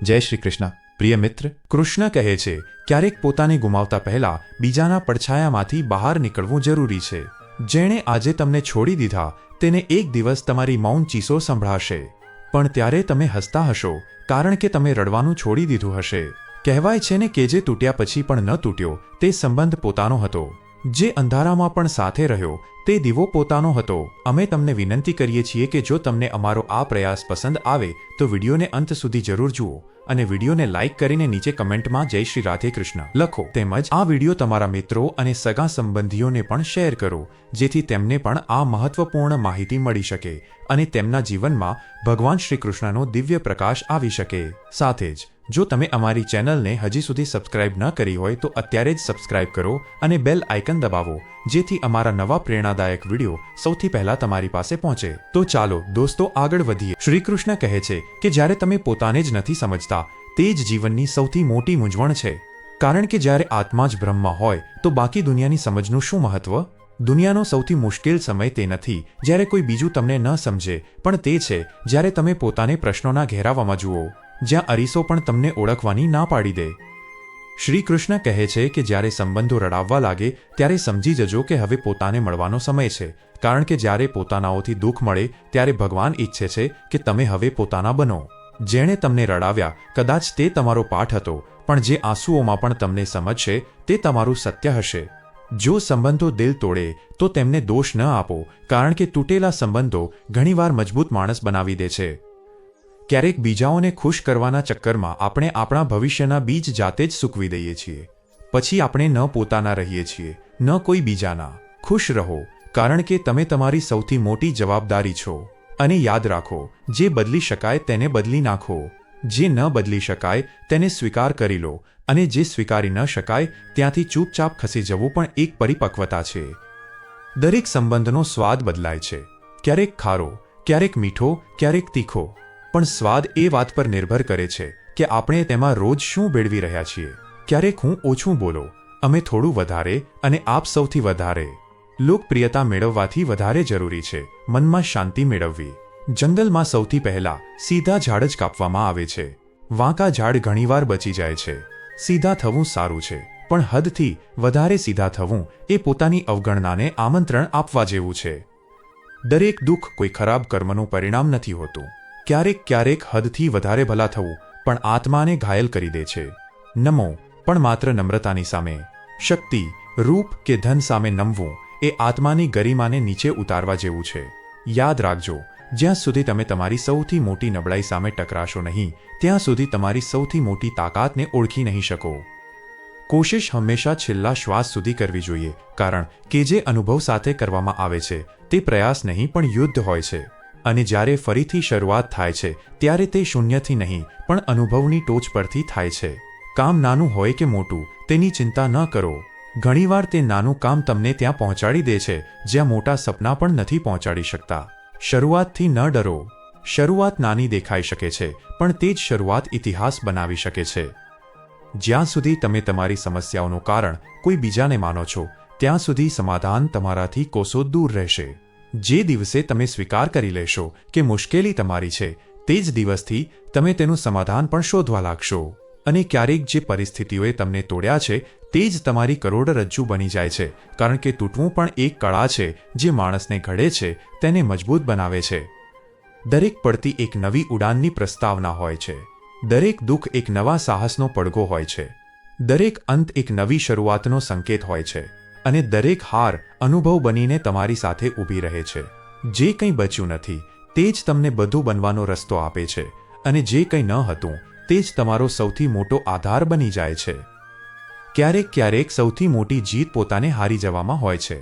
જય શ્રી કૃષ્ણ. પ્રિય મિત્ર, કૃષ્ણ કહે છે ક્યારેક પોતાને ગુમાવતા પહેલા બીજાના પડછાયામાંથી બહાર નીકળવું જરૂરી છે. જેણે આજે તમને છોડી દીધા તેને એક દિવસ તમારી મૌન ચીસો સંભળાશે, પણ ત્યારે તમે હસતા હશો કારણ કે તમે રડવાનું છોડી દીધું હશે. કહેવાય છે ને કે જે તૂટ્યા પછી પણ ન તૂટ્યો તે સંબંધ પોતાનો હતો. જે અંધારામાં પણ સાથે રહ્યો તે દીવો પોતાનો હતો. અમે તમને વિનંતી કરીએ છીએ કે જો તમને અમારો આ પ્રયાસ પસંદ આવે તો વિડીયોને અંત સુધી જરૂર જુઓ અને વિડીયોને લાઇક કરીને નીચે કમેન્ટમાં જય શ્રી રાધે કૃષ્ણ લખો. તેમજ આ વિડીયો તમારા મિત્રો અને સગા સંબંધીઓને પણ શેર કરો, જેથી તેમને પણ આ મહત્વપૂર્ણ માહિતી મળી શકે અને તેમના જીવનમાં ભગવાન શ્રી કૃષ્ણનો દિવ્ય પ્રકાશ આવી શકે. સાથે જ જો તમે અમારી ચેનલને હજી સુધી સબસ્ક્રાઇબ ન કરી હોય તો અત્યારે જ સબસ્ક્રાઇબ કરો અને બેલ આઇકન દબાવો, જેથી અમારા નવા પ્રેરણાદાયક વિડીયો સૌથી પહેલા તમારી પાસે પહોંચે. તો ચાલો દોસ્તો આગળ વધીએ. શ્રી કૃષ્ણ કહે છે કે જ્યારે તમે પોતાને જ નથી સમજતા તે જ જીવનની સૌથી મોટી મૂંઝવણ છે. કારણ કે જ્યારે આત્મા જ બ્રહ્મ હોય તો બાકી દુનિયાની સમજનું શું મહત્વ? દુનિયાનો સૌથી મુશ્કેલ સમય તે નથી જ્યારે કોઈ બીજું તમને ન સમજે, પણ તે છે જ્યારે તમે પોતાને પ્રશ્નોના ઘેરાવામાં જુઓ, જ્યાં અરીસો પણ તમને ઓળખવાની ના પાડી દે. શ્રી કૃષ્ણ કહે છે કે જ્યારે સંબંધો રડાવવા લાગે ત્યારે સમજી જજો કે હવે પોતાને મળવાનો સમય છે. કારણ કે જ્યારે પોતાનાઓથી દુઃખ મળે ત્યારે ભગવાન ઈચ્છે છે કે તમે હવે પોતાના બનો. જેણે તમને રડાવ્યા કદાચ તે તમારો પાઠ હતો, પણ જે આંસુઓમાં પણ તમને સમજશે તે તમારું સત્ય હશે. જો સંબંધો દિલ તોડે તો તેમને દોષ ન આપો, કારણ કે તૂટેલા સંબંધો ઘણીવાર મજબૂત માણસ બનાવી દે છે. ક્યારેક બીજાઓને ખુશ કરવાના ચક્કરમાં આપણે આપણા ભવિષ્યના બીજ જાતે જ સૂકવી દઈએ છીએ. પછી આપણે ન પોતાના રહીએ છીએ ન કોઈ બીજાના. ખુશ રહો, કારણ કે તમે તમારી સૌથી મોટી જવાબદારી છો. અને યાદ રાખો, જે બદલી શકાય તેને બદલી નાખો, જે ન બદલી શકાય તેને સ્વીકાર કરી લો, અને જે સ્વીકારી ન શકાય ત્યાંથી ચૂપચાપ ખસી જવું પણ એક પરિપક્વતા છે. દરેક સંબંધનો સ્વાદ બદલાય છે, ક્યારેક ખારો, ક્યારેક મીઠો, ક્યારેક તીખો. પણ સ્વાદ એ વાત પર નિર્ભર કરે છે કે આપણે તેમાં રોજ શું ભેળવી રહ્યા છીએ. ક્યારેક હું ઓછું બોલો, અમે થોડું વધારે અને આપ સૌથી વધારે. લોકપ્રિયતા મેળવવાથી વધારે જરૂરી છે મનમાં શાંતિ મેળવવી. જંગલમાં સૌથી પહેલા સીધા ઝાડ જ કાપવામાં આવે છે. વાંકા ઝાડ ઘણીવાર બચી જાય છે. સીધા થવું સારું છે, પણ હદથી વધારે સીધા થવું એ પોતાની અવગણનાને આમંત્રણ આપવા જેવું છે. દરેક દુઃખ કોઈ ખરાબ કર્મનું પરિણામ નથી હોતું. ક્યારેક હદથી વધારે ભલા થવું પણ આત્માને ઘાયલ કરી દે છે. નમો પણ માત્ર નમ્રતાની સામે. શક્તિ, રૂપ કે ધન સામે નમવું એ આત્માની ગરિમાને નીચે ઉતારવા જેવું છે. યાદ રાખજો, જ્યાં સુધી તમે તમારી સૌથી મોટી નબળાઈ સામે ટકરાશો નહીં ત્યાં સુધી તમારી સૌથી મોટી તાકાતને ઓળખી નહીં શકો. કોશિશ હંમેશા છેલ્લા શ્વાસ સુધી કરવી જોઈએ, કારણ કે જે અનુભવ સાથે કરવામાં આવે છે તે પ્રયાસ નહીં પણ યુદ્ધ હોય છે. અને જ્યારે ફરીથી શરૂઆત થાય છે ત્યારે તે શૂન્યથી નહીં પણ અનુભવની ટોચ પરથી થાય છે. કામ નાનું હોય કે મોટું તેની ચિંતા ન કરો. ઘણીવાર તે નાનું કામ તમને ત્યાં પહોંચાડી દે છે જ્યાં મોટા સપના પણ નથી પહોંચાડી શકતા. શરૂઆતથી ન ડરો. શરૂઆત નાની દેખાઈ શકે છે, પણ તે જ શરૂઆત ઇતિહાસ બનાવી શકે છે. જ્યાં સુધી તમે તમારી સમસ્યાઓનું કારણ કોઈ બીજાને માનો છો ત્યાં સુધી સમાધાન તમારાથી કોસો દૂર રહેશે. જે દિવસે તમે સ્વીકાર કરી લેશો કે મુશ્કેલી તમારી છે તે જ દિવસથી તમે તેનું સમાધાન પણ શોધવા લાગશો. અને ક્યારેક જે પરિસ્થિતિઓએ તમને તોડ્યા છે તે જ તમારી કરોડરજ્જુ બની જાય છે, કારણ કે તૂટવું પણ એક કળા છે જે માણસને ઘડે છે, તેને મજબૂત બનાવે છે. દરેક પડતી એક નવી ઉડાનની પ્રસ્તાવના હોય છે. દરેક દુઃખ એક નવા સાહસનો પડઘો હોય છે. દરેક અંત એક નવી શરૂઆતનો સંકેત હોય છે. અને દરેક હાર અનુભવ બનીને તમારી સાથે ઊભી રહે છે. જે કંઈ બચ્યું નથી તે જ તમને બધું બનવાનો રસ્તો આપે છે, અને જે કંઈ ન હતું તે જ તમારો સૌથી મોટો આધાર બની જાય છે. ક્યારેક સૌથી મોટી જીત પોતાને હારી જવામાં હોય છે,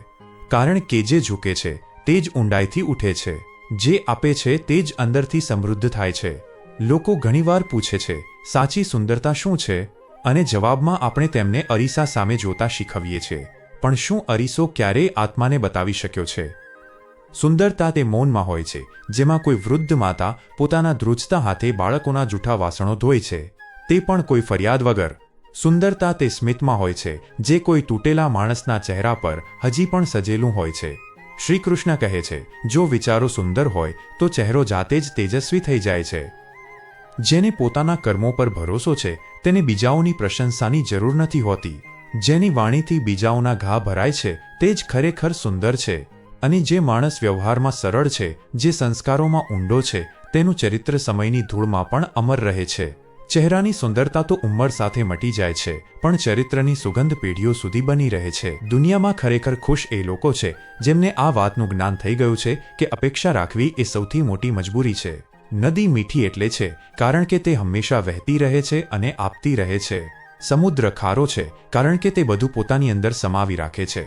કારણ કે જે ઝૂકે છે તે જ ઊંડાઈથી ઉઠે છે. જે આપે છે તે જ અંદરથી સમૃદ્ધ થાય છે. લોકો ઘણીવાર પૂછે છે સાચી સુંદરતા શું છે, અને જવાબમાં આપણે તેમને અરીસા સામે જોતા શીખવીએ છીએ. પણ શું અરીસો ક્યારેય આત્માને બતાવી શક્યો છે? સુંદરતા તે મૌનમાં હોય છે, જેમાં કોઈ વૃદ્ધ માતા પોતાના ધ્રુજતા હાથે બાળકોના જૂઠા વાસણો ધોય છે, તે પણ કોઈ ફરિયાદ વગર. સુંદરતા તે સ્મિતમાં હોય છે, જે કોઈ તૂટેલા માણસના ચહેરા પર હજી પણ સજેલું હોય છે. શ્રી કૃષ્ણ કહે છે, જો વિચારો સુંદર હોય તો ચહેરો જાતે જ તેજસ્વી થઈ જાય છે. જેને પોતાના કર્મો પર ભરોસો છે તેને બીજાઓની પ્રશંસાની જરૂર નથી હોતી. જેની વાણીથી બીજાઓના ઘા ભરાય છે તે જ ખરેખર સુંદર છે. અને જે માણસ વ્યવહારમાં સરળ છે, જે સંસ્કારોમાં ઊંડો છે, તેનું ચરિત્ર સમયની ધૂળમાં પણ અમર રહે છે. ચહેરાની સુંદરતા તો ઉંમર સાથે મટી જાય છે, પણ ચરિત્રની સુગંધ પેઢીઓ સુધી બની રહે છે. દુનિયામાં ખરેખર ખુશ એ લોકો છે જેમને આ વાતનું જ્ઞાન થઈ ગયું છે કે અપેક્ષા રાખવી એ સૌથી મોટી મજબૂરી છે. નદી મીઠી એટલે છે કારણ કે તે હંમેશા વહેતી રહે છે અને આપતી રહે છે. સમુદ્ર ખારો છે કારણ કે તે બધું પોતાની અંદર સમાવી રાખે છે.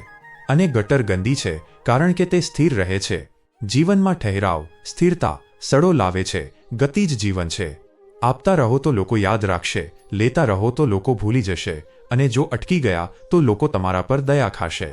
અને ગટર ગંદી છે કારણ કે તે સ્થિર રહે છે. જીવનમાં ઠહેરાવ, સ્થિરતા, સડો લાવે છે. ગતિ જ જીવન છે. આપતા રહો તો લોકો યાદ રાખશે, લેતા રહો તો લોકો ભૂલી જશે, અને જો અટકી ગયા તો લોકો તમારા પર દયા ખાશે.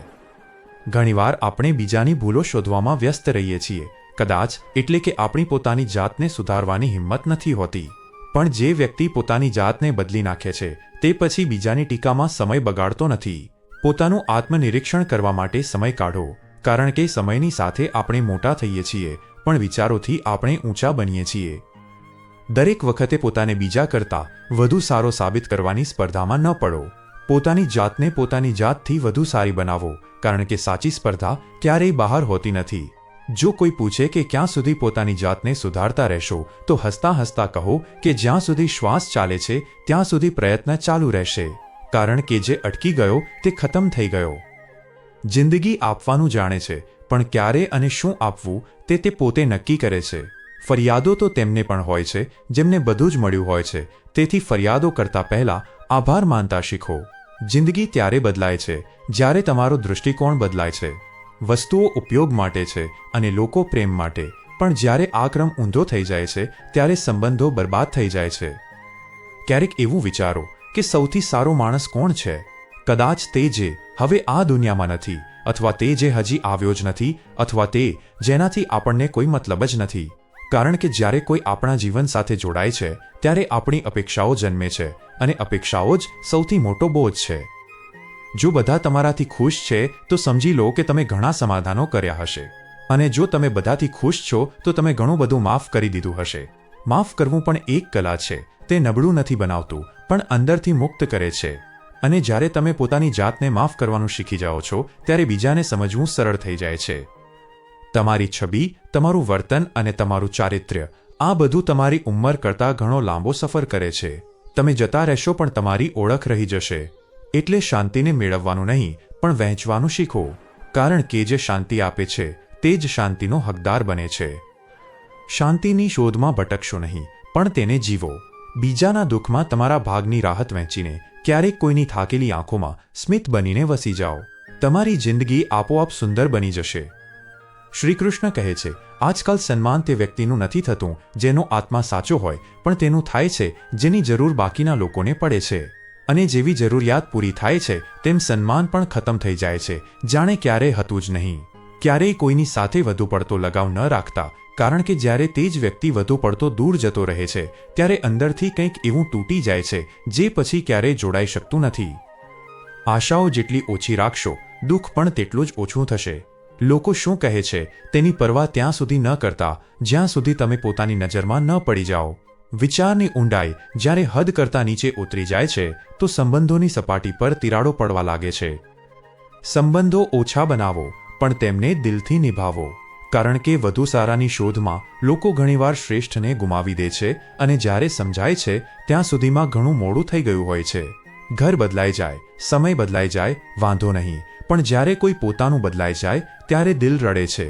ઘણીવાર આપણે બીજાની ભૂલો શોધવામાં વ્યસ્ત રહીએ છીએ, કદાચ એટલે કે આપણી પોતાની જાતને સુધારવાની હિંમત નથી હોતી. પણ જે વ્યક્તિ પોતાની જાતને બદલી નાખે છે તે પછી બીજાની ટીકામાં સમય બગાડતો નથી. પોતાનું આત્મનિરીક્ષણ કરવા માટે સમય કાઢો, કારણ કે સમયની સાથે આપણે મોટા થઈએ છીએ, પણ વિચારોથી આપણે ઊંચા બનીએ છીએ. દરેક વખતે પોતાને બીજા કરતાં વધુ સારો સાબિત કરવાની સ્પર્ધામાં ન પડો. પોતાની જાતને પોતાની જાતથી વધુ સારી બનાવો, કારણ કે સાચી સ્પર્ધા ક્યારેય બહાર હોતી નથી. જો કોઈ પૂછે કે ક્યાં સુધી પોતાની જાતને સુધારતા રહેશો, તો હસતા હસતા કહો કે જ્યાં સુધી શ્વાસ ચાલે છે ત્યાં સુધી પ્રયત્ન ચાલુ રહેશે, કારણ કે જે અટકી ગયો તે ખતમ થઈ ગયો. જિંદગી આપવાનું જાણે છે, પણ ક્યારે અને શું આપવું તે પોતે નક્કી કરે છે. ફરિયાદો તો તેમને પણ હોય છે જેમને બધું જ મળ્યું હોય છે, તેથી ફરિયાદો કરતા પહેલા આભાર માનતા શીખો. જિંદગી ત્યારે બદલાય છે જ્યારે તમારો દૃષ્ટિકોણ બદલાય છે. વસ્તુઓ ઉપયોગ માટે છે અને લોકો પ્રેમ માટે, પણ જ્યારે આ ક્રમ ઊંધો થઈ જાય છે ત્યારે સંબંધો બરબાદ થઈ જાય છે. ક્યારેક એવું વિચારો કે સૌથી સારો માણસ કોણ છે? કદાચ તે જે હવે આ દુનિયામાં નથી, અથવા તે જે હજી આવ્યો જ નથી, અથવા તે જેનાથી આપણને કોઈ મતલબ જ નથી. કારણ કે જ્યારે કોઈ આપણા જીવન સાથે જોડાય છે ત્યારે આપણી અપેક્ષાઓ જન્મે છે, અને અપેક્ષાઓ જ સૌથી મોટો બોજ છે. જો બધા તમારાથી ખુશ છે તો સમજી લો કે તમે ઘણા સમાધાનો કર્યા હશે, અને જો તમે બધાથી ખુશ છો તો તમે ઘણું બધું માફ કરી દીધું હશે. માફ કરવું પણ એક કલા છે. તે નબળું નથી બનાવતું, પણ અંદરથી મુક્ત કરે છે. અને જ્યારે તમે પોતાની જાતને માફ કરવાનું શીખી જાઓ છો ત્યારે બીજાને સમજવું સરળ થઈ જાય છે. તમારી છબી, તમારું વર્તન અને તમારું ચારિત્ર્ય, આ બધું તમારી ઉંમર કરતાં ઘણો લાંબો સફર કરે છે. તમે જતા રહેશો પણ તમારી ઓળખ રહી જશે. એટલે શાંતિને મેળવવાનું નહીં, પણ વહેંચવાનું શીખો, કારણ કે જે શાંતિ આપે છે તે જ શાંતિનો હકદાર બને છે. શાંતિની શોધમાં ભટકશો નહીં, પણ તેને જીવો. બીજાના દુઃખમાં તમારા ભાગની રાહત વહેંચીને ક્યારેક કોઈની થાકેલી આંખોમાં સ્મિત બનીને વસી જાઓ. તમારી જિંદગી આપોઆપ સુંદર બની જશે. શ્રીકૃષ્ણ કહે છે, આજકાલ સન્માન તે વ્યક્તિનું નથી થતું જેનો આત્મા સાચો હોય, પણ તેનું થાય છે જેની જરૂર બાકીના લોકોને પડે છે. અને જેવી જરૂરિયાત પૂરી થાય છે તેમ સન્માન પણ ખતમ થઈ જાય છે, જાણે ક્યારેય હતું જ નહીં. ક્યારેય કોઈની સાથે વધુ પડતો લગાવ ન રાખતા, કારણ કે જ્યારે તે જ વ્યક્તિ વધુ પડતો દૂર જતો રહે છે ત્યારે અંદરથી કંઈક એવું તૂટી જાય છે જે પછી ક્યારેય જોડાઈ શકતું નથી. આશાઓ જેટલી ઓછી રાખશો, દુઃખ પણ તેટલું જ ઓછું થશે. લોકો શું કહે છે તેની પરવા ત્યાં સુધી ન કરતા જ્યાં સુધી તમે પોતાની નજરમાં ન પડી જાઓ. વિચારની ઊંડાઈ જ્યારે હદ કરતાં નીચે ઉતરી જાય છે તો સંબંધોની સપાટી પર તિરાડો પડવા લાગે છે. સંબંધો ઓછા બનાવો, પણ તેમને દિલથી નિભાવો, કારણ કે વધુ સારાની શોધમાં લોકો ઘણીવાર શ્રેષ્ઠને ગુમાવી દે છે, અને જ્યારે સમજાય છે ત્યાં સુધીમાં ઘણું મોડું થઈ ગયું હોય છે. ઘર બદલાઈ જાય, સમય બદલાઈ જાય, વાંધો નહીં, પણ જ્યારે કોઈ પોતાનું બદલાઈ જાય ત્યારે દિલ રડે છે.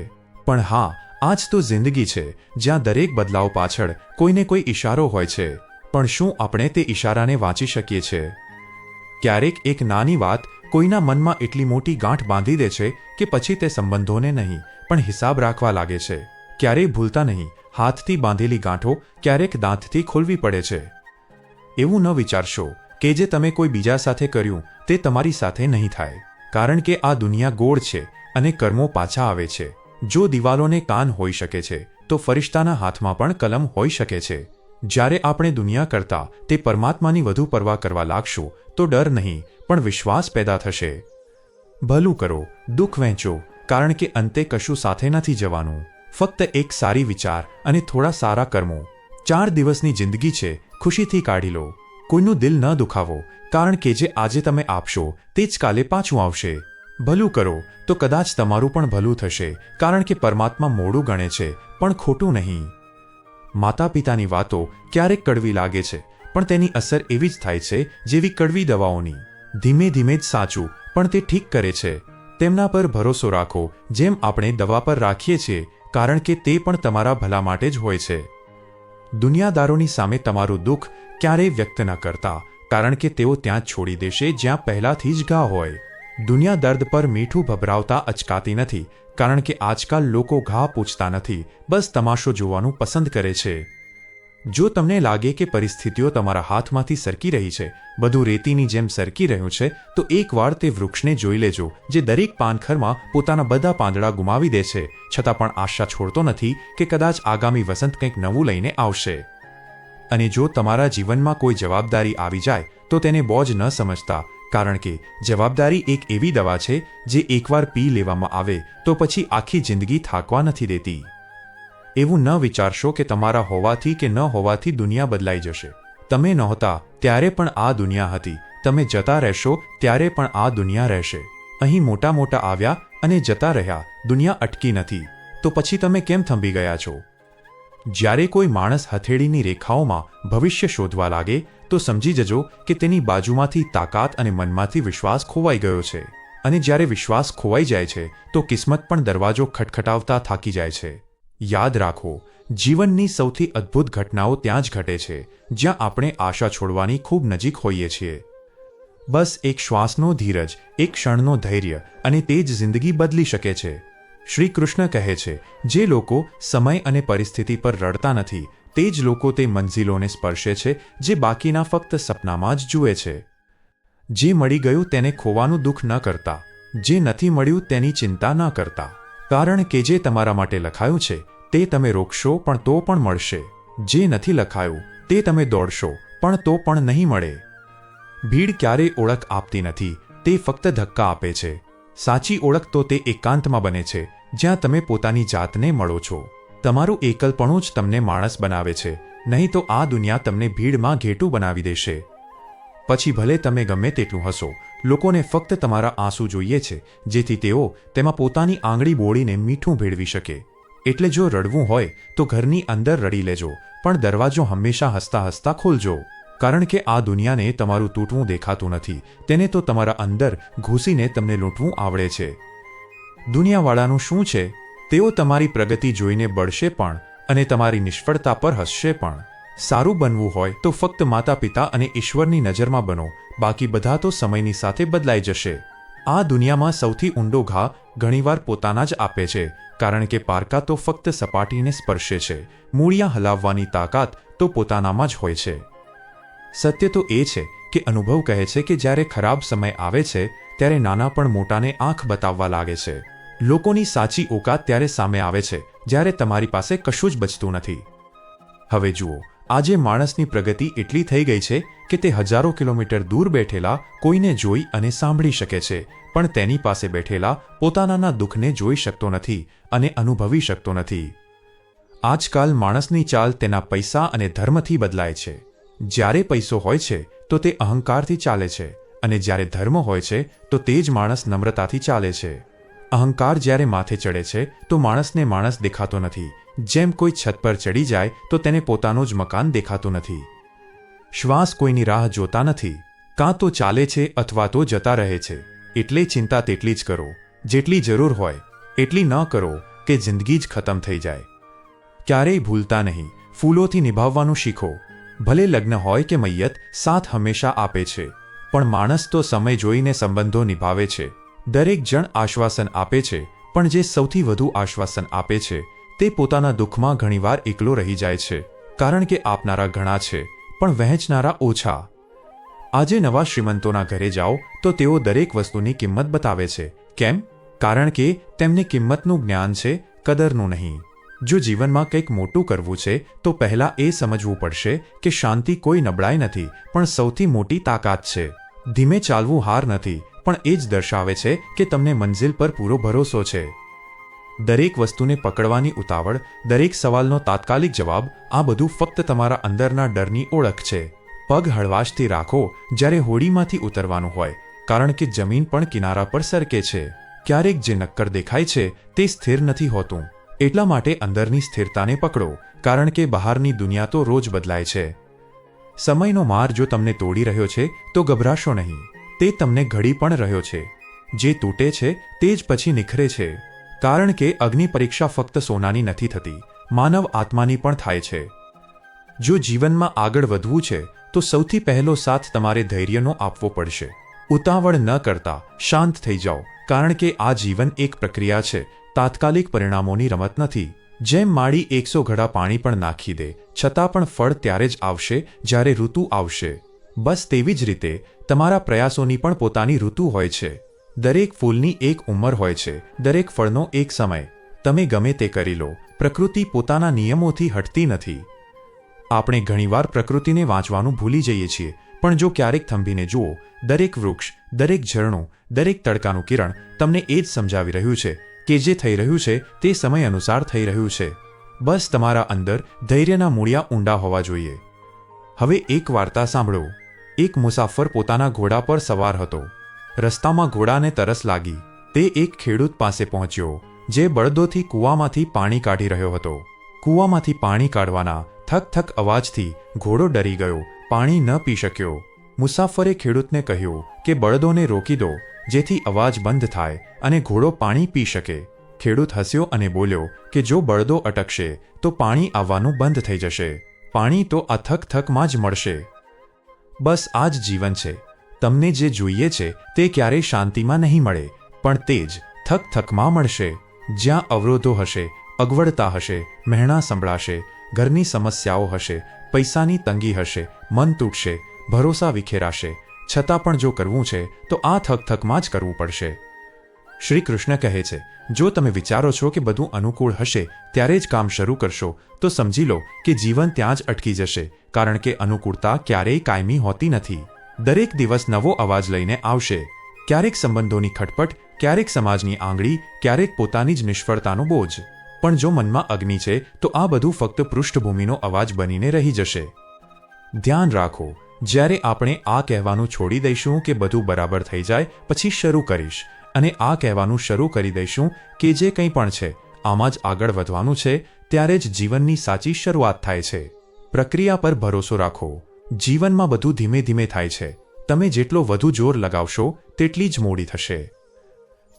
પણ હા, આ જ તો જિંદગી છે જ્યાં દરેક બદલાવ પાછળ કોઈને કોઈ ઇશારો હોય છે. પણ શું આપણે તે ઇશારાને વાંચી શકીએ છીએ? ક્યારેક એક નાની વાત કોઈના મનમાં એટલી મોટી ગાંઠ બાંધી દે છે કે પછી તે સંબંધોને નહીં પણ હિસાબ રાખવા લાગે છે. ક્યારેય ભૂલતા નહીં, હાથથી બાંધેલી ગાંઠો ક્યારેક દાંતથી ખોલવી પડે છે. એવું ન વિચારશો કે જે તમે કોઈ બીજા સાથે કર્યું તે તમારી સાથે નહીં થાય, કારણ કે આ દુનિયા ગોળ છે અને કર્મો પાછા આવે છે. જો દિવાલોને કાન હોઈ શકે છે તો ફરિશ્તાના હાથમાં પણ કલમ હોઈ શકે છે. જ્યારે આપણે દુનિયા કરતાં તે પરમાત્માની વધુ પરવા કરવા લાગશું તો ડર નહીં પણ વિશ્વાસ પેદા થશે. ભલું કરો, દુઃખ વહેંચો, કારણ કે અંતે કશું સાથે નથી જવાનું. ફક્ત એક સારી વિચાર અને થોડા સારા કર્મો. 4 દિવસની જિંદગી છે, ખુશીથી કાઢી લો. કોઈનું દિલ ન દુખાવો, કારણ કે જે આજે તમે આપશો તે જ કાલે પાછું આવશે. ભલું કરો તો કદાચ તમારું પણ ભલું થશે, કારણ કે પરમાત્મા મોડું ગણે છે પણ ખોટું નહીં. માતા પિતાની વાતો ક્યારેક કડવી લાગે છે, પણ તેની અસર એવી જ થાય છે જેવી કડવી દવાઓની. ધીમે ધીમે જ સાચું, પણ તે ઠીક કરે છે. તેમના પર ભરોસો રાખો જેમ આપણે દવા પર રાખીએ છીએ, કારણ કે તે પણ તમારા ભલા માટે જ હોય છે. દુનિયાદારોની સામે તમારું દુઃખ ક્યારેય વ્યક્ત ન કરતા, કારણ કે તેઓ ત્યાં જ છોડી દેશે જ્યાં પહેલાથી જ ઘા હોય. દુનિયા દર્દ પર મીઠું ભભરાવતા અચકાતી નથી, કારણ કે આજકાલ લોકો ઘા પૂછતા નથી, બસ તમાશો જોવાનું પસંદ કરે છે. જો તમને લાગે કે પરિસ્થિતિઓ તમારા હાથમાંથી સરકી રહી છે, બધું રેતીની જેમ સરકી રહ્યું છે, તો એકવાર તે વૃક્ષને જોઈ લેજો જે દરેક પાનખરમાં પોતાના બધા પાંદડા ગુમાવી દે છે, છતાં પણ આશા છોડતો નથી કે કદાચ આગામી વસંત કંઈક નવું લઈને આવશે. અને જો તમારા જીવનમાં કોઈ જવાબદારી આવી જાય તો તેને બોજ ન સમજતા, કારણ કે જવાબદારી એક એવી દવા છે જે એકવાર પી લેવામાં આવે તો પછી આખી જિંદગી થાકવા નથી દેતી. એવું ન વિચારશો કે તમારા હોવાથી કે ન હોવાથી દુનિયા બદલાઈ જશે. તમે નહોતા ત્યારે પણ આ દુનિયા હતી, તમે જતા રહેશો ત્યારે પણ આ દુનિયા રહેશે. અહીં મોટા મોટા આવ્યા અને જતા રહ્યા, દુનિયા અટકી નથી. તો પછી તમે કેમ થંભી ગયા છો? જ્યારે કોઈ માણસ હથેળીની રેખાઓમાં ભવિષ્ય શોધવા લાગે તો સમજી જજો કે તેની બાજુમાંથી તાકાત અને મનમાંથી વિશ્વાસ ખોવાઈ ગયો છે. અને જ્યારે વિશ્વાસ ખોવાઈ જાય છે તો કિસ્મત પણ દરવાજો ખટખટાવતા થાકી જાય છે. યાદ રાખો, જીવનની સૌથી અદ્ભુત ઘટનાઓ ત્યાં જ ઘટે છે જ્યાં આપણે આશા છોડવાની ખૂબ નજીક હોઈએ છીએ. બસ એક શ્વાસનો ધીરજ, એક ક્ષણનો ધૈર્ય, અને તે જ જિંદગી બદલી શકે છે. શ્રી કૃષ્ણ કહે છે, જે લોકો સમય અને પરિસ્થિતિ પર રડતા નથી તે જ લોકો તે મંજિલોને સ્પર્શે છે જે બાકીના ફક્ત સપનામાં જ જુએ છે. જે મળી ગયું તેને ખોવાનું દુઃખ ન કરતા, જે નથી મળ્યું તેની ચિંતા ન કરતા, કારણ કે જે તમારા માટે લખાયું છે તે તમે રોકશો પણ તો પણ મળશે. જે નથી લખાયું તે તમે દોડશો પણ તો પણ નહીં મળે. ભીડ ક્યારેય ઓળખ આપતી નથી, તે ફક્ત ધક્કા આપે છે. સાચી ઓળખ તો તે એકાંતમાં બને છે જ્યાં તમે પોતાની જાતને મળો છો. તમારું એકલપણું જ તમને માણસ બનાવે છે, નહીં તો આ દુનિયા તમને ભીડમાં ઘેટું બનાવી દેશે. પછી ભલે તમે ગમે તેટલું હસો, લોકોને ફક્ત તમારા આંસુ જોઈએ છે જેથી તેઓ તેમાં પોતાની આંગળી બોળીને મીઠું ભેળવી શકે. એટલે જો રડવું હોય તો ઘરની અંદર રડી લેજો, પણ દરવાજો હંમેશા હસતા હસતા ખોલજો, કારણ કે આ દુનિયાને તમારું તૂટવું દેખાતું નથી, તેને તો તમારા અંદર ઘૂસીને તમને લૂંટવું આવડે છે. દુનિયાવાળાનું શું છે? તેઓ તમારી પ્રગતિ જોઈને બળશે પણ અને તમારી નિષ્ફળતા પર હસશે પણ. સારું બનવું હોય તો ફક્ત માતા પિતા અને ઈશ્વરની નજરમાં બનો, બાકી બધા તો સમયની સાથે બદલાઈ જશે. આ દુનિયામાં સૌથી ઊંડો ઘા ઘણીવાર પોતાના જ આપે છે, કારણ કે પારકા તો ફક્ત સપાટીને સ્પર્શે છે, મૂળિયા હલાવવાની તાકાત તો પોતાનામાં જ હોય છે. સત્ય તો એ છે કે અનુભવ કહે છે કે જ્યારે ખરાબ સમય આવે છે ત્યારે નાના પણ મોટાને આંખ બતાવવા લાગે છે. લોકોની સાચી ઓકાત ત્યારે સામે આવે છે જ્યારે તમારી પાસે કશું જ બચતું નથી. હવે જુઓ, આજે માણસની પ્રગતિ એટલી થઈ ગઈ છે કે તે હજારો કિલોમીટર દૂર બેઠેલા કોઈને જોઈ અને સાંભળી શકે છે, પણ તેની પાસે બેઠેલા પોતાના દુઃખને જોઈ શકતો નથી અને અનુભવી શકતો નથી. આજકાલ માણસની ચાલ તેના પૈસા અને ધર્મથી બદલાય છે. જ્યારે પૈસો હોય છે તો તે અહંકારથી ચાલે છે, અને જ્યારે ધર્મ હોય છે તો તે જ માણસ નમ્રતાથી ચાલે છે. અહંકાર જ્યારે માથે ચડે છે તો માણસને માણસ દેખાતો નથી. જેમ કોઈ છત પર ચડી જાય તો તેને પોતાનું જ મકાન દેખાતું નથી. શ્વાસ કોઈની રાહ જોતા નથી, કાં તો ચાલે છે અથવા તો જતા રહે છે. એટલે ચિંતા તેટલી જ કરો જેટલી જરૂર હોય, એટલી ન કરો કે જિંદગી જ ખતમ થઈ જાય. ક્યારેય ભૂલતા નહીં, ફૂલોથી નિભાવવાનું શીખો. ભલે લગ્ન હોય કે મૈયત, સાથ હંમેશા આપે છે, પણ માણસ તો સમય જોઈને સંબંધો નિભાવે છે. દરેક જણ આશ્વાસન આપે છે, પણ જે સૌથી વધુ આશ્વાસન આપે છે તે પોતાના દુઃખમાં ઘણીવાર એકલો રહી જાય છે, કારણ કે આપનારા ઘણા છે પણ વહેંચનારા ઓછા. આજે નવા શ્રીમંતોના ઘરે જાઓ તો તેઓ દરેક વસ્તુની કિંમત બતાવે છે. કેમ? કારણ કે તેમને કિંમતનું જ્ઞાન છે, કદરનું નહીં. જો જીવનમાં કંઈક મોટું કરવું છે તો પહેલાં એ સમજવું પડશે કે શાંતિ કોઈ નબળાઈ નથી, પણ સૌથી મોટી તાકાત છે. ધીમે ચાલવું હાર નથી, પણ એ જ દર્શાવે છે કે તમને મંજિલ પર પૂરો ભરોસો છે. દરેક વસ્તુને પકડવાની ઉતાવળ, દરેક સવાલનો તાત્કાલિક જવાબ, આ બધું ફક્ત તમારા અંદરના ડરની ઓળખ છે. પગ હળવાશથી રાખો જ્યારે હોડીમાંથી ઉતરવાનું હોય, કારણ કે જમીન પણ કિનારા પર સરકે છે. ક્યારેક જે નક્કર દેખાય છે તે સ્થિર નથી હોતું. એટલા માટે અંદરની સ્થિરતાને પકડો, કારણ કે બહારની દુનિયા તો રોજ બદલાય છે. સમયનો માર જો તમને તોડી રહ્યો છે તો ગભરાશો નહીં. તે તમને ઘડી પણ રહ્યો છે. જે તૂટે છે તે જ પછી નિખરે છે. કારણ કે અગ્નિ પરીક્ષા ફક્ત સોનાની નથી થતી, માનવ આત્માની પણ થાય છે. જો જીવનમાં આગળ વધવું છે તો સૌથી પહેલો સાથ તમારે ધૈર્યનો આપવો પડશે. ઉતાવળ ન કરતા શાંત થઈ જાઓ, કારણ કે આ જીવન એક પ્રક્રિયા છે, તાત્કાલિક પરિણામોની રમત નથી. જેમ માળી 100 ઘડા પાણી પણ નાખી દે, છતાં પણ ફળ ત્યારે જ આવશે જ્યારે ઋતુ આવશે. બસ તેવી જ રીતે તમારા પ્રયાસોની પણ પોતાની ઋતુ હોય છે. દરેક ફૂલની એક ઉંમર હોય છે, દરેક ફળનો એક સમય. તમે ગમે તે કરી લો, પ્રકૃતિ પોતાના નિયમોથી હટતી નથી. આપણે ઘણીવાર પ્રકૃતિને વાંચવાનું ભૂલી જઈએ છીએ, પણ જો ક્યારેક થંભીને જુઓ, દરેક વૃક્ષ, દરેક ઝરણું, દરેક તડકાનું કિરણ તમને એ જ સમજાવી રહ્યું છે કે જે થઈ રહ્યું છે તે સમય અનુસાર થઈ રહ્યું છે. બસ તમારા અંદર ધૈર્યના મૂળિયા ઊંડા હોવા જોઈએ. હવે એક વાર્તા સાંભળો. એક મુસાફર પોતાના ઘોડા પર સવાર હતો. રસ્તામાં ઘોડાને તરસ લાગી. તે એક ખેડૂત પાસે પહોંચ્યો જે બળદોથી કૂવામાંથી પાણી કાઢી રહ્યો હતો. કૂવામાંથી પાણી કાઢવાના થક થક અવાજથી ઘોડો ડરી ગયો, પાણી ન પી શક્યો. મુસાફરે ખેડૂતને કહ્યું કે બળદોને રોકી દો, જેથી અવાજ બંધ થાય અને ઘોડો પાણી પી શકે. ખેડૂત હસ્યો અને બોલ્યો કે જો બળદો અટકશે તો પાણી આવવાનું બંધ થઈ જશે. પાણી તો આ થક થકમાં જ મળશે. બસ આ જ જીવન છે. તમને જે જોઈએ છે તે ક્યારેય શાંતિમાં નહીં મળે, પણ તે જ થક થકમાં મળશે. જ્યાં અવરોધો હશે, અગવડતા હશે, મહેણા સંભળાશે, ઘરની સમસ્યાઓ હશે, પૈસાની તંગી હશે, મન તૂટશે, ભરોસા વિખેરાશે, છતાં પણ જો કરવું છે તો આ થક થકમાં જ કરવું પડશે. શ્રી કૃષ્ણ કહે છે, જો તમે વિચારો છો કે બધું અનુકૂળ હશે ત્યારે જ કામ શરૂ કરશો તો સમજી લો કે જીવન ત્યાં જ અટકી જશે, કારણ કે અનુકૂળતા ક્યારેય કાયમી હોતી નથી. દરેક દિવસ નવો અવાજ લઈને આવશે. ક્યારેક સંબંધોની ખટપટ, ક્યારેક સમાજની આંગળી, ક્યારેક પોતાની જ નિષ્ફળતાનો બોજ. પણ જો મનમાં અગ્નિ છે તો આ બધું ફક્ત પૃષ્ઠભૂમિનો અવાજ બનીને રહી જશે. ધ્યાન રાખો, જ્યારે આપણે આ કહેવાનું છોડી દઈશું કે બધું બરાબર થઈ જાય પછી શરૂ કરીશ, અને આ કહેવાનું શરૂ કરી દઈશું કે જે કંઈ પણ છે આમાં જ આગળ વધવાનું છે, ત્યારે જ જીવનની સાચી શરૂઆત થાય છે. પ્રક્રિયા પર ભરોસો રાખો. જીવનમાં બધું ધીમે ધીમે થાય છે. તમે જેટલો વધુ જોર લગાવશો તેટલી જ મોડી થશે.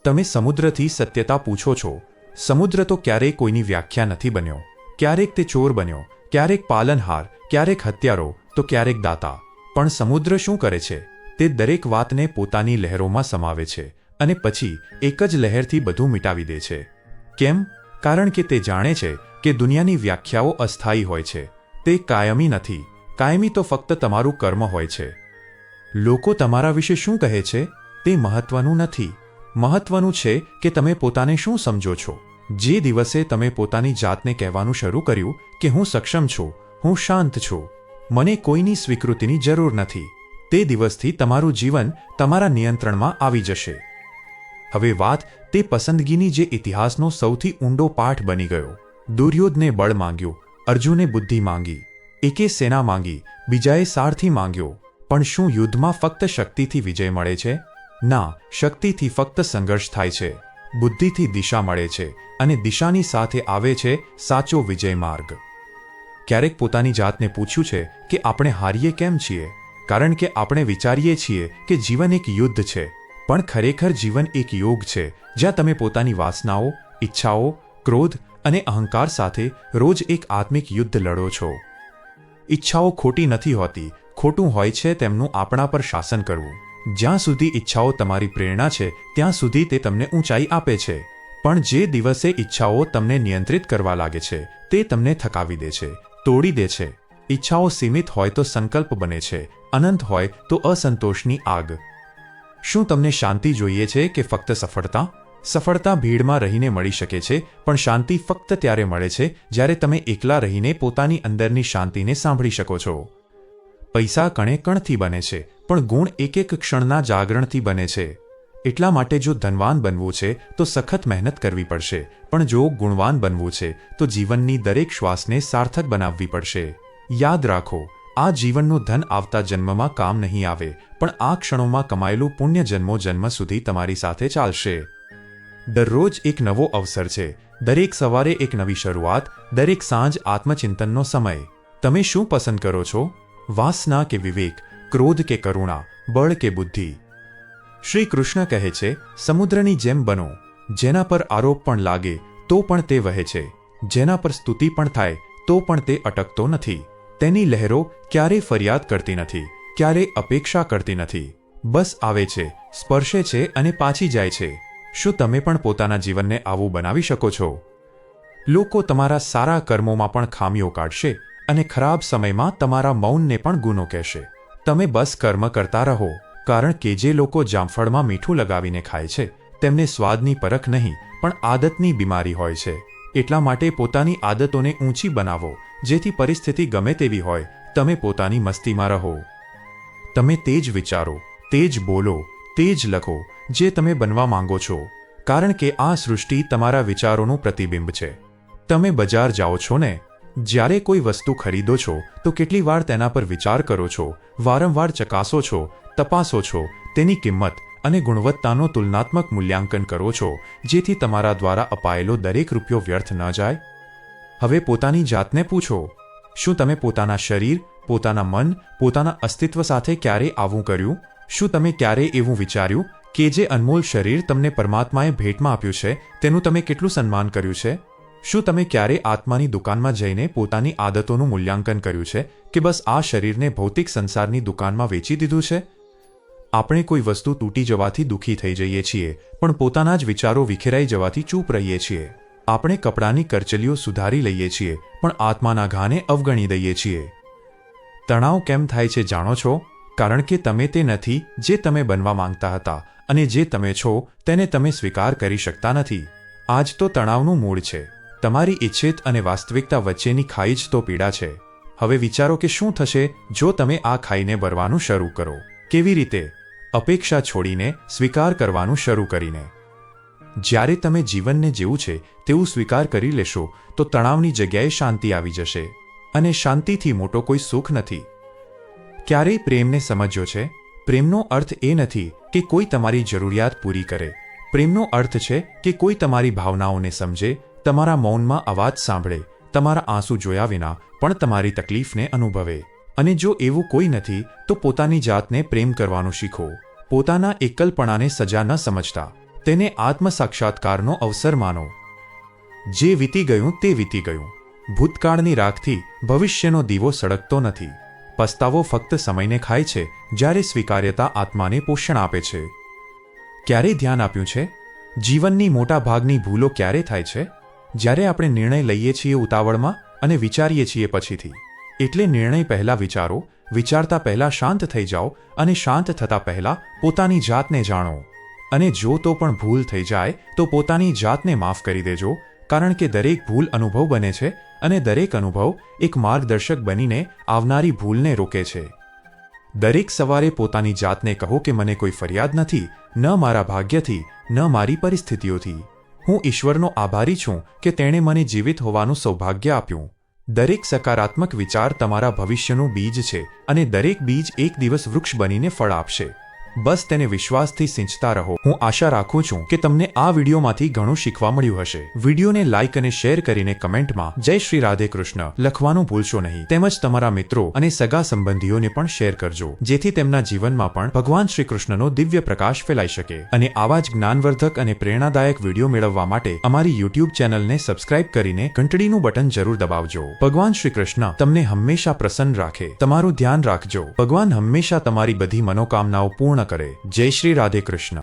તમે સમુદ્રથી સત્યતા પૂછો છો. સમુદ્ર તો ક્યારેય કોઈની વ્યાખ્યા નથી બન્યો. ક્યારેક તે ચોર બન્યો, ક્યારેક પાલનહાર, ક્યારેક હત્યારો, તો ક્યારેક દાતા. પણ સમુદ્ર શું કરે છે? તે દરેક વાતને પોતાની લહેરોમાં સમાવે છે અને પછી એક જ લહેરથી બધું મિટાવી દે છે. કેમ? કારણ કે તે જાણે છે કે દુનિયાની વ્યાખ્યાઓ અસ્થાયી હોય છે. તે કાયમી નથી. કાયમી તો ફક્ત તમારું કર્મ હોય છે. લોકો તમારા વિશે શું કહે છે તે મહત્વનું નથી. મહત્વનું છે કે તમે પોતાને શું સમજો છો. જે દિવસે તમે પોતાની જાતને કહેવાનું શરૂ કર્યું કે હું સક્ષમ છું, હું શાંત છું, મને કોઈની સ્વીકૃતિની જરૂર નથી, તે દિવસથી તમારું જીવન તમારા નિયંત્રણમાં આવી જશે. હવે વાત તે પસંદગીની જે ઇતિહાસનો સૌથી ઊંડો પાઠ બની ગયો. દુર્યોધને બળ માંગ્યું, અર્જુને બુદ્ધિ માંગી, એકે સેના માંગી, બીજાએ સારથી માંગ્યો. પણ શું યુદ્ધમાં ફક્ત શક્તિથી વિજય મળે છે? ના, શક્તિથી ફક્ત સંઘર્ષ થાય છે. બુદ્ધિથી દિશા મળે છે, અને દિશાની સાથે આવે છે સાચો વિજય માર્ગ. ક્યારેક પોતાની જાતને પૂછ્યું છે કે આપણે હારીએ કેમ છીએ? કારણ કે આપણે વિચારીએ છીએ કે જીવન એક યુદ્ધ છે, પણ ખરેખર જીવન એક યોગ છે, જ્યાં તમે પોતાની વાસનાઓ, ઈચ્છાઓ, ક્રોધ અને અહંકાર સાથે રોજ એક આત્મિક યુદ્ધ લડો છો. ઈચ્છાઓ ખોટી નથી હોતી, ખોટું હોય છે તેમનું આપણા પર શાસન કરવું. જ્યાં સુધી ઈચ્છાઓ તમારી પ્રેરણા છે ત્યાં સુધી તે તમને ઊંચાઈ આપે છે. પણ જે દિવસે ઈચ્છાઓ તમને નિયંત્રિત કરવા લાગે છે તે તમને થકાવી દે છે, તોડી દે છે. ઈચ્છાઓ સીમિત હોય તો સંકલ્પ બને છે, અનંત હોય તો અસંતોષની આગ. શું તમને શાંતિ જોઈએ છે કે ફક્ત સફળતા? સફળતા ભીડમાં રહીને મળી શકે છે, પણ શાંતિ ફક્ત ત્યારે મળે છે જ્યારે તમે એકલા રહીને પોતાની અંદરની શાંતિને સાંભળી શકો છો. પૈસા કણે કણથી બને છે, પણ ગુણ એક એક ક્ષણના જાગરણથી બને છે. એટલા માટે જો ધનવાન બનવું છે તો સખત મહેનત કરવી પડશે, પણ જો ગુણવાન બનવું છે તો જીવનની દરેક શ્વાસને સાર્થક બનાવવી પડશે. યાદ રાખો, આ જીવનનું ધન આવતા જન્મમાં કામ નહીં આવે, પણ આ ક્ષણોમાં કમાયેલું પુણ્ય જન્મો જન્મ સુધી તમારી સાથે ચાલશે. દરરોજ એક નવો અવસર છે, દરેક સવારે એક નવી શરૂઆત, દરેક સાંજ આત્મચિંતનનો સમય. તમે શું પસંદ કરો છો? વાસના કે વિવેક, ક્રોધ કે કરુણા, બળ કે બુદ્ધિ? શ્રી કૃષ્ણ કહે છે, સમુદ્રની જેમ બનો, જેના પર આરોપ પણ લાગે તો પણ તે વહે છે, જેના પર સ્તુતિ પણ થાય તો પણ તે અટકતો નથી. તેની લહેરો ક્યારેય ફરિયાદ કરતી નથી, ક્યારેય અપેક્ષા કરતી નથી. બસ આવે છે, સ્પર્શે છે અને પાછી જાય છે. શું તમે પણ પોતાના જીવનને આવું બનાવી શકો છો? લોકો તમારા સારા કર્મોમાં પણ ખામીઓ કાઢશે અને ખરાબ સમયમાં તમારા મૌનને પણ ગુનો કહેશે. તમે બસ કર્મ કરતા રહો, કારણ કે જે લોકો જામફળમાં મીઠું લગાવીને ખાય છે તેમને સ્વાદની પરખ નહીં પણ આદતની બીમારી હોય છે. એટલા માટે પોતાની આદતોને ઊંચી બનાવો, જેથી પરિસ્થિતિ ગમે તેવી હોય તમે પોતાની મસ્તીમાં રહો. તમે તે જ વિચારો, તે જ બોલો, તે જ લખો જે તમે બનવા માંગો છો, કારણ કે આ સૃષ્ટિ તમારા વિચારોનું પ્રતિબિંબ છે. તમે બજાર જાઓ છો ને, જ્યારે કોઈ વસ્તુ ખરીદો છો તો કેટલી વાર તેના પર વિચાર કરો છો, વારંવાર ચકાસો છો, તપાસો છો, તેની કિંમત અને ગુણવત્તાનો તુલનાત્મક મૂલ્યાંકન કરો છો, જેથી તમારા દ્વારા અપાયેલો દરેક રૂપિયો વ્યર્થ ન જાય? હવે પોતાની જાતને પૂછો, શું તમે પોતાના શરીર, પોતાના મન, પોતાના અસ્તિત્વ સાથે ક્યારે આવું કર્યું? શું તમે ક્યારે એવું વિચાર્યું કે જે અનમોલ શરીર તમને પરમાત્માએ ભેટમાં આપ્યું છે તેનું તમે કેટલું સન્માન કર્યું છે? શું તમે ક્યારે આત્માની દુકાનમાં જઈને પોતાની આદતોનું મૂલ્યાંકન કર્યું છે કે બસ આ શરીરને ભૌતિક સંસારની દુકાનમાં વેચી દીધું છે? આપણે કોઈ વસ્તુ તૂટી જવાથી દુઃખી થઈ જઈએ છીએ, પણ પોતાના જ વિચારો વિખેરાઈ જવાથી ચૂપ રહીએ છીએ. આપણે કપડાની કરચલીઓ સુધારી લઈએ છીએ, પણ આત્માના ઘાને અવગણી દઈએ છીએ. તણાવ કેમ થાય છે જાણો છો? કારણ કે તમે તે નથી જે તમે બનવા માંગતા હતા, અને જે તમે છો તેને તમે સ્વીકાર કરી શકતા નથી. આ જ તો તણાવનું મૂળ છે. તમારી ઇચ્છિત અને વાસ્તવિકતા વચ્ચેની ખાઈ જ તો પીડા છે. હવે વિચારો કે શું થશે જો તમે આ ખાઈને ભરવાનું શરૂ કરો. કેવી રીતે? અપેક્ષા છોડીને, સ્વીકાર કરવાનું શરૂ કરીને. જ્યારે તમે જીવનને જેવું છે તેવું સ્વીકાર કરી લેશો તો તણાવની જગ્યાએ શાંતિ આવી જશે, અને શાંતિથી મોટો કોઈ સુખ નથી. ક્યારેય પ્રેમને સમજ્યો છે? પ્રેમનો અર્થ એ નથી કે કોઈ તમારી જરૂરિયાત પૂરી કરે. પ્રેમનો અર્થ છે કે કોઈ તમારી ભાવનાઓને સમજે, તમારા મૌનમાં અવાજ સાંભળે, તમારા આંસુ જોયા વિના પણ તમારી તકલીફને અનુભવે. અને જો એવું કોઈ નથી તો પોતાની જાતને પ્રેમ કરવાનું શીખો. પોતાના એકલપણાને સજા ન સમજતા, તેને આત્મસાક્ષાત્કારનો અવસર માનો. જે વીતી ગયું તે વીતી ગયું. ભૂતકાળની રાખથી ભવિષ્યનો દીવો સળગતો નથી. પસ્તાવો ફક્ત સમયને ખાય છે, જ્યારે સ્વીકાર્યતા આત્માને પોષણ આપે છે. ક્યારે ધ્યાન આપ્યું છે? જીવનની મોટા ભાગની ભૂલો ક્યારે થાય છે? જ્યારે આપણે નિર્ણય લઈએ છીએ ઉતાવળમાં અને વિચારીએ છીએ પછીથી. એટલે નિર્ણય પહેલા વિચારો, વિચારતા પહેલા શાંત થઈ જાઓ, અને શાંત થતા પહેલા પોતાની જાતને જાણો. અને જો તો પણ ભૂલ થઈ જાય તો પોતાની જાતને માફ કરી દેજો, કારણ કે દરેક ભૂલ અનુભવ બને છે, અને દરેક અનુભવ એક માર્ગદર્શક બનીને આવનારી ભૂલને રોકે છે. દરેક સવારે પોતાની જાતને કહો કે મને કોઈ ફરિયાદ નથી, ન મારા ભાગ્યથી, ન મારી પરિસ્થિતિઓથી. હું ઈશ્વરનો આભારી છું કે તેણે મને જીવિત હોવાનું સૌભાગ્ય આપ્યું. દરેક સકારાત્મક વિચાર તમારા ભવિષ્યનું બીજ છે, અને દરેક બીજ એક દિવસ વૃક્ષ બનીને ફળ આપશે. બસ તેને વિશ્વાસથી સિંચતા રહો. હું આશા રાખું છું કે તમને આ વિડીયોમાંથી ઘણું શીખવા મળ્યું હશે. વિડીયોને લાઇક અને શેર કરીને કમેન્ટમાં જય શ્રી રાધે કૃષ્ણ લખવાનું ભૂલશો નહીં. તેમજ તમારા મિત્રો અને સગા સંબંધીઓને પણ શેર કરજો, જેથી તેમના જીવનમાં પણ ભગવાન શ્રી કૃષ્ણનો દિવ્ય પ્રકાશ ફેલાઈ શકે. અને આવા જ જ્ઞાનવર્ધક અને પ્રેરણાદાયક વિડીયો મેળવવા માટે અમારી યુટ્યુબ ચેનલને સબસ્ક્રાઇબ કરીને ઘંટડીનું બટન જરૂર દબાવજો. ભગવાન શ્રી કૃષ્ણ તમને હંમેશા પ્રસન્ન રાખે. તમારું ધ્યાન રાખજો. ભગવાન હંમેશા તમારી બધી મનોકામનાઓ પૂર્ણ કરે. જય શ્રી રાધે કૃષ્ણ.